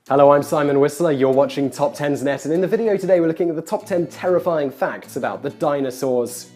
Hello, I'm Simon Whistler, you're watching Top 10's Net, and in the video today we're looking at the top 10 terrifying facts about the dinosaurs.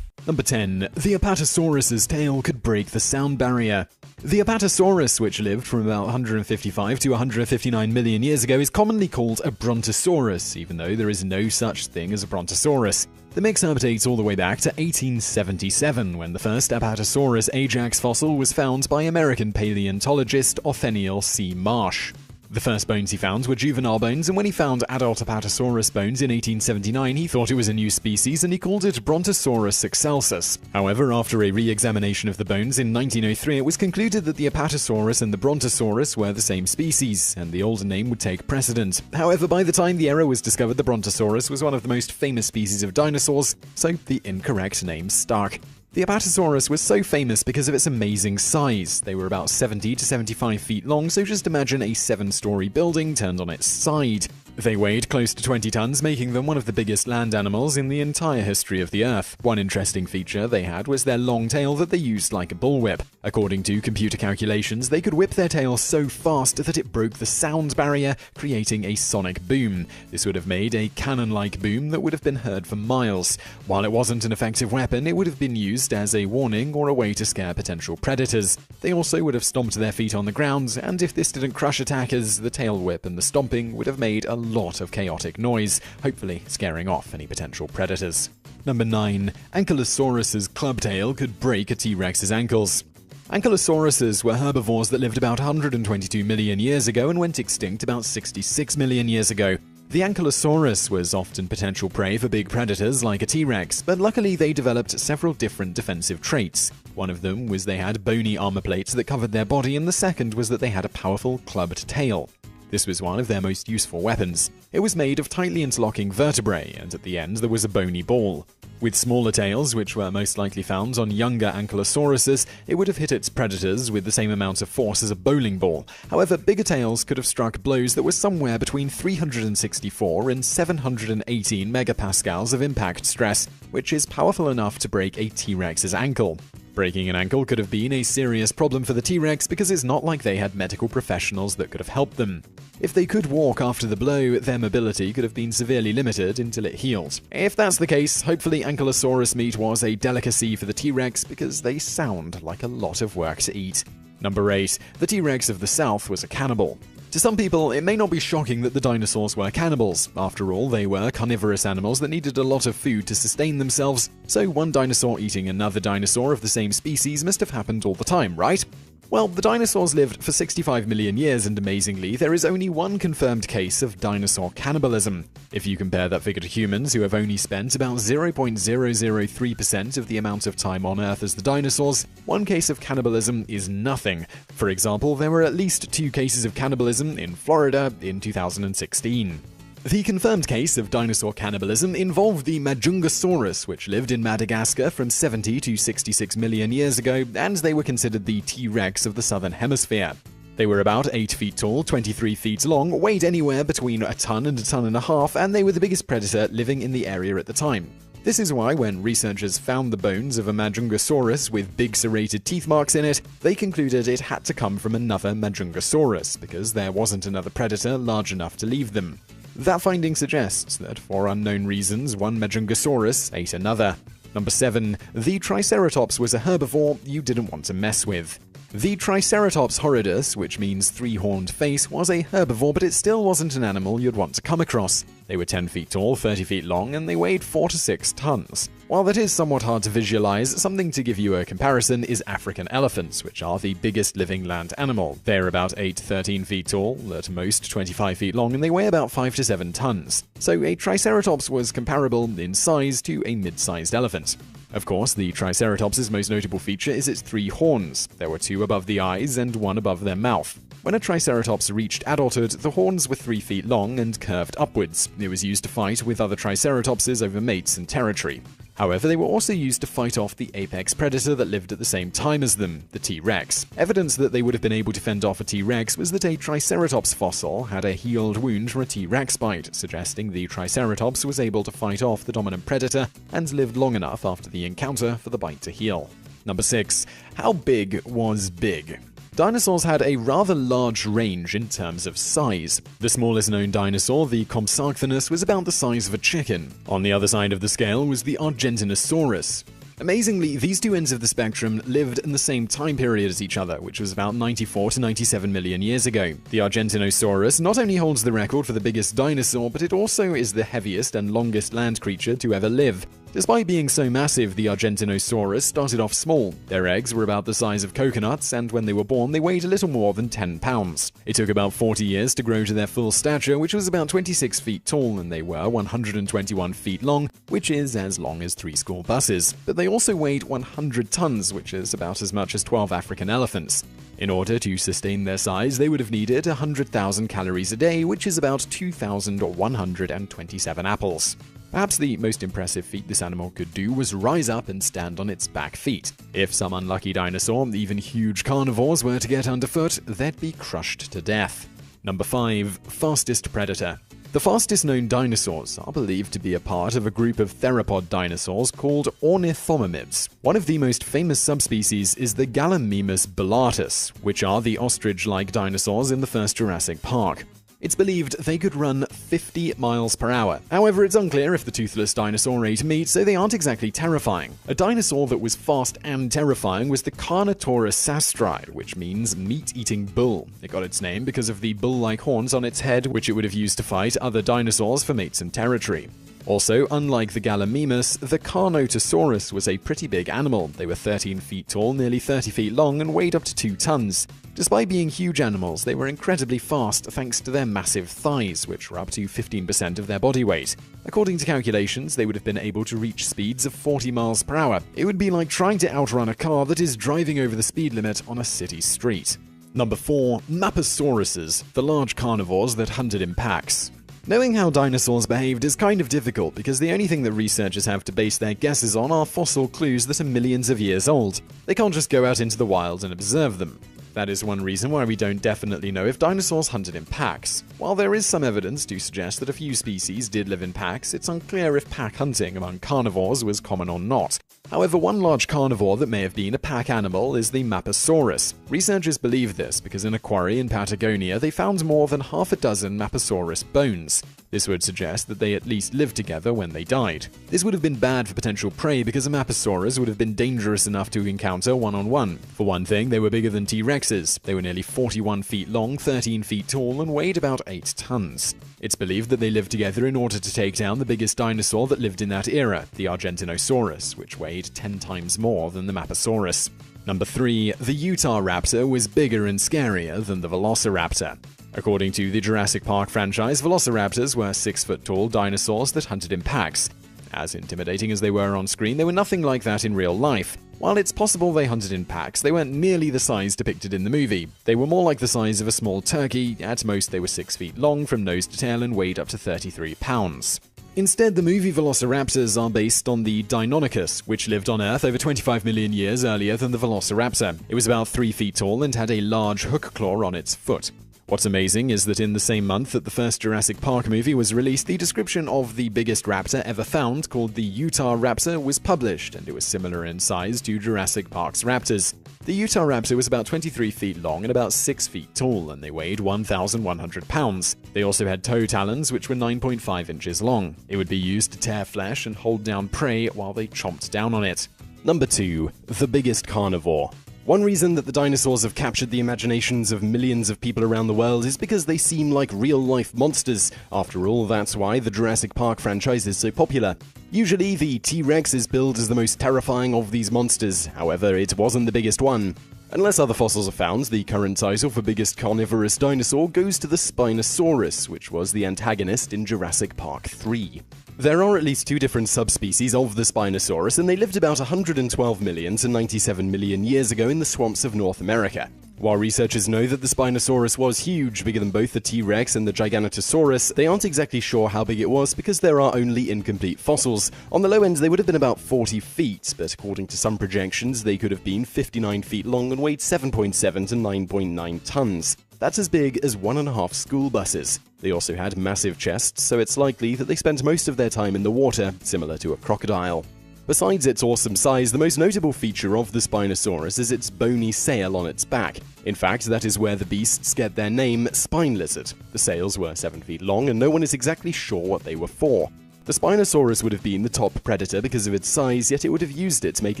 Number 10. The Apatosaurus's tail could break the sound barrier. The Apatosaurus, which lived from about 155 to 159 million years ago, is commonly called a Brontosaurus, even though there is no such thing as a Brontosaurus. The mix-up dates all the way back to 1877, when the first Apatosaurus ajax fossil was found by American paleontologist Othniel C. Marsh. The first bones he found were juvenile bones, and when he found adult Apatosaurus bones in 1879, he thought it was a new species and he called it Brontosaurus excelsus. However, after a re-examination of the bones in 1903, it was concluded that the Apatosaurus and the Brontosaurus were the same species, and the older name would take precedence. However, by the time the error was discovered, the Brontosaurus was one of the most famous species of dinosaurs, so the incorrect name stuck. The Apatosaurus was so famous because of its amazing size. They were about 70 to 75 feet long, so just imagine a 7-story building turned on its side. They weighed close to 20 tons, making them one of the biggest land animals in the entire history of the Earth. One interesting feature they had was their long tail that they used like a bullwhip. According to computer calculations, they could whip their tail so fast that it broke the sound barrier, creating a sonic boom. This would have made a cannon-like boom that would have been heard for miles. While it wasn't an effective weapon, it would have been used as a warning or a way to scare potential predators. They also would have stomped their feet on the ground, and if this didn't crush attackers, the tail whip and the stomping would have made a lot of chaotic noise, hopefully scaring off any potential predators. Number 9. Ankylosaurus's club tail could break a T-Rex's ankles. Ankylosauruses were herbivores that lived about 122 million years ago and went extinct about 66 million years ago. The Ankylosaurus was often potential prey for big predators like a T-Rex, but luckily they developed several different defensive traits. One of them was they had bony armor plates that covered their body, and the second was that they had a powerful clubbed tail. This was one of their most useful weapons. It was made of tightly interlocking vertebrae, and at the end there was a bony ball. With smaller tails, which were most likely found on younger Ankylosauruses, it would have hit its predators with the same amount of force as a bowling ball. However, bigger tails could have struck blows that were somewhere between 364 and 718 megapascals of impact stress, which is powerful enough to break a T-Rex's ankle. Breaking an ankle could have been a serious problem for the T-Rex because it's not like they had medical professionals that could have helped them. If they could walk after the blow, their mobility could have been severely limited until it healed. If that's the case, hopefully Ankylosaurus meat was a delicacy for the T-Rex because they sound like a lot of work to eat. Number 8. The T-Rex of the South was a cannibal. To some people, it may not be shocking that the dinosaurs were cannibals. After all, they were carnivorous animals that needed a lot of food to sustain themselves, so one dinosaur eating another dinosaur of the same species must have happened all the time, right? Well, the dinosaurs lived for 65 million years, and amazingly, there is only one confirmed case of dinosaur cannibalism. If you compare that figure to humans, who have only spent about 0.003% of the amount of time on Earth as the dinosaurs, one case of cannibalism is nothing. For example, there were at least 2 cases of cannibalism in Florida in 2016. The confirmed case of dinosaur cannibalism involved the Majungasaurus, which lived in Madagascar from 70 to 66 million years ago, and they were considered the T-Rex of the southern hemisphere. They were about 8 feet tall, 23 feet long, weighed anywhere between a ton and a ton and a half, and they were the biggest predator living in the area at the time. This is why when researchers found the bones of a Majungasaurus with big serrated teeth marks in it, they concluded it had to come from another Majungasaurus, because there wasn't another predator large enough to leave them. That finding suggests that, for unknown reasons, one Majungasaurus ate another. Number 7. The Triceratops was a herbivore you didn't want to mess with. The Triceratops horridus, which means 3-horned face, was a herbivore, but it still wasn't an animal you'd want to come across. They were 10 feet tall, 30 feet long, and they weighed 4 to 6 tons. While that is somewhat hard to visualize, something to give you a comparison is African elephants, which are the biggest living land animal. They're about 8 to 13 feet tall, at most 25 feet long, and they weigh about 5 to 7 tons. So a Triceratops was comparable in size to a mid-sized elephant. Of course, the Triceratops' most notable feature is its 3 horns. There were 2 above the eyes and 1 above their mouth. When a Triceratops reached adulthood, the horns were 3 feet long and curved upwards. It was used to fight with other Triceratopses over mates and territory. However, they were also used to fight off the apex predator that lived at the same time as them, the T-Rex. Evidence that they would have been able to fend off a T-Rex was that a Triceratops fossil had a healed wound from a T-Rex bite, suggesting the Triceratops was able to fight off the dominant predator and lived long enough after the encounter for the bite to heal. Number 6. How big was big? Dinosaurs had a rather large range in terms of size. The smallest known dinosaur, the Compsognathus, was about the size of a chicken. On the other side of the scale was the Argentinosaurus. Amazingly, these two ends of the spectrum lived in the same time period as each other, which was about 94 to 97 million years ago. The Argentinosaurus not only holds the record for the biggest dinosaur, but it also is the heaviest and longest land creature to ever live. Despite being so massive, the Argentinosaurus started off small. Their eggs were about the size of coconuts, and when they were born, they weighed a little more than 10 pounds. It took about 40 years to grow to their full stature, which was about 26 feet tall, and they were 121 feet long, which is as long as 3 school buses. But they also weighed 100 tons, which is about as much as 12 African elephants. In order to sustain their size, they would have needed 100,000 calories a day, which is about 2,127 apples. Perhaps the most impressive feat this animal could do was rise up and stand on its back feet. If some unlucky dinosaur, even huge carnivores, were to get underfoot, they'd be crushed to death. Number 5. Fastest predator. The fastest known dinosaurs are believed to be a part of a group of theropod dinosaurs called ornithomimids. One of the most famous subspecies is the Gallimimus bellatus, which are the ostrich-like dinosaurs in the first Jurassic Park. It's believed they could run 50 miles per hour. However, it's unclear if the toothless dinosaur ate meat, so they aren't exactly terrifying. A dinosaur that was fast and terrifying was the Carnotaurus sastri, which means meat-eating bull. It got its name because of the bull-like horns on its head, which it would have used to fight other dinosaurs for mates and territory. Also, unlike the Gallimimus, the Carnotaurus was a pretty big animal. They were 13 feet tall, nearly 30 feet long, and weighed up to 2 tons. Despite being huge animals, they were incredibly fast thanks to their massive thighs, which were up to 15% of their body weight. According to calculations, they would have been able to reach speeds of 40 miles per hour. It would be like trying to outrun a car that is driving over the speed limit on a city street. Number 4. Mapasauruses, the large carnivores that hunted in packs. Knowing how dinosaurs behaved is kind of difficult because the only thing that researchers have to base their guesses on are fossil clues that are millions of years old. They can't just go out into the wild and observe them. That is one reason why we don't definitely know if dinosaurs hunted in packs. While there is some evidence to suggest that a few species did live in packs, it's unclear if pack hunting among carnivores was common or not. However, one large carnivore that may have been a pack animal is the Mapasaurus. Researchers believe this because in a quarry in Patagonia they found more than half a dozen Mapasaurus bones. This would suggest that they at least lived together when they died. This would have been bad for potential prey because a Mapasaurus would have been dangerous enough to encounter one-on-one. For one thing, they were bigger than T-Rexes. They were nearly 41 feet long, 13 feet tall, and weighed about 8 tons. It's believed that they lived together in order to take down the biggest dinosaur that lived in that era, the Argentinosaurus, which weighed 10 times more than the Mapasaurus. Number 3. The Utah raptor was bigger and scarier than the Velociraptor. According to the Jurassic Park franchise, Velociraptors were 6-foot-tall dinosaurs that hunted in packs. As intimidating as they were on screen, they were nothing like that in real life. While it's possible they hunted in packs, they weren't nearly the size depicted in the movie. They were more like the size of a small turkey. At most, they were 6 feet long from nose to tail and weighed up to 33 pounds. Instead, the movie Velociraptors are based on the Deinonychus, which lived on Earth over 25 million years earlier than the Velociraptor. It was about 3 feet tall and had a large hook claw on its foot. What's amazing is that in the same month that the first Jurassic Park movie was released, the description of the biggest raptor ever found, called the Utah Raptor, was published, and it was similar in size to Jurassic Park's raptors. The Utah Raptor was about 23 feet long and about 6 feet tall, and they weighed 1,100 pounds. They also had toe talons, which were 9.5 inches long. It would be used to tear flesh and hold down prey while they chomped down on it. Number 2. The biggest carnivore. One reason that the dinosaurs have captured the imaginations of millions of people around the world is because they seem like real-life monsters. After all, that's why the Jurassic Park franchise is so popular. Usually, the T-Rex is billed as the most terrifying of these monsters. However, it wasn't the biggest one. Unless other fossils are found, the current title for biggest carnivorous dinosaur goes to the Spinosaurus, which was the antagonist in Jurassic Park 3. There are at least 2 different subspecies of the Spinosaurus, and they lived about 112 million to 97 million years ago in the swamps of North America. While researchers know that the Spinosaurus was huge, bigger than both the T-Rex and the Giganotosaurus, they aren't exactly sure how big it was because there are only incomplete fossils. On the low end, they would have been about 40 feet, but according to some projections, they could have been 59 feet long and weighed 7.7 to 9.9 tons. That's as big as 1.5 school buses. They also had massive chests, so it's likely that they spent most of their time in the water, similar to a crocodile. Besides its awesome size, the most notable feature of the Spinosaurus is its bony sail on its back. In fact, that is where the beasts get their name, spine lizard. The sails were 7 feet long, and no one is exactly sure what they were for. The Spinosaurus would have been the top predator because of its size, yet it would have used it to make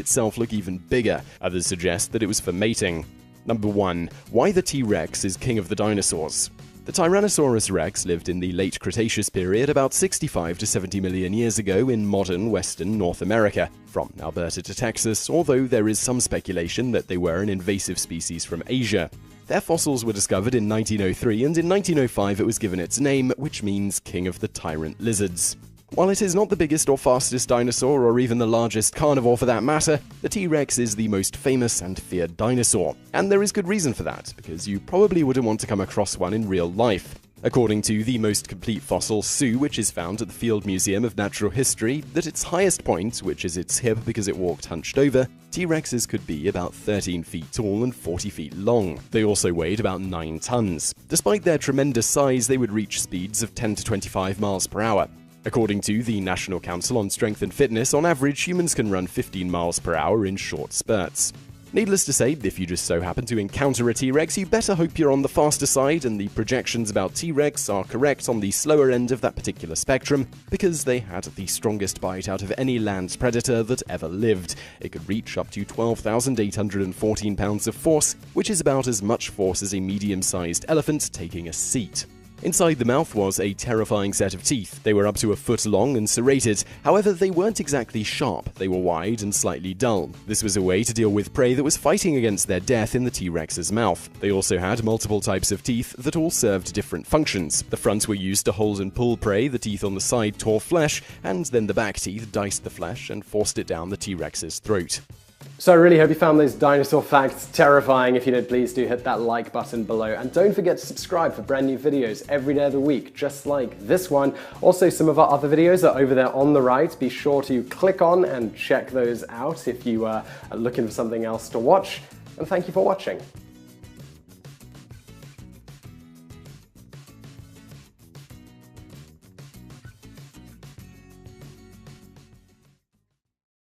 itself look even bigger. Others suggest that it was for mating. Number 1. Why the T-Rex is king of the dinosaurs. The Tyrannosaurus rex lived in the late Cretaceous period about 65 to 70 million years ago in modern western North America, from Alberta to Texas, although there is some speculation that they were an invasive species from Asia. Their fossils were discovered in 1903, and in 1905 it was given its name, which means king of the tyrant lizards. While it is not the biggest or fastest dinosaur, or even the largest carnivore for that matter, the T-Rex is the most famous and feared dinosaur. And there is good reason for that, because you probably wouldn't want to come across one in real life. According to the most complete fossil, Sue, which is found at the Field Museum of Natural History, at its highest point, which is its hip because it walked hunched over, T-Rexes could be about 13 feet tall and 40 feet long. They also weighed about 9 tons. Despite their tremendous size, they would reach speeds of 10 to 25 miles per hour. According to the National Council on Strength and Fitness, on average, humans can run 15 miles per hour in short spurts. Needless to say, if you just so happen to encounter a T-Rex, you better hope you're on the faster side and the projections about T-Rex are correct on the slower end of that particular spectrum, because they had the strongest bite out of any land predator that ever lived. It could reach up to 12,814 pounds of force, which is about as much force as a medium-sized elephant taking a seat. Inside the mouth was a terrifying set of teeth. They were up to a foot long and serrated. However, they weren't exactly sharp. They were wide and slightly dull. This was a way to deal with prey that was fighting against their death in the T-Rex's mouth. They also had multiple types of teeth that all served different functions. The front were used to hold and pull prey, the teeth on the side tore flesh, and then the back teeth diced the flesh and forced it down the T-Rex's throat. So I really hope you found those dinosaur facts terrifying. If you did, please do hit that like button below. And don't forget to subscribe for brand new videos every day of the week, just like this one. Also, some of our other videos are over there on the right. Be sure to click on and check those out if you are looking for something else to watch. And thank you for watching.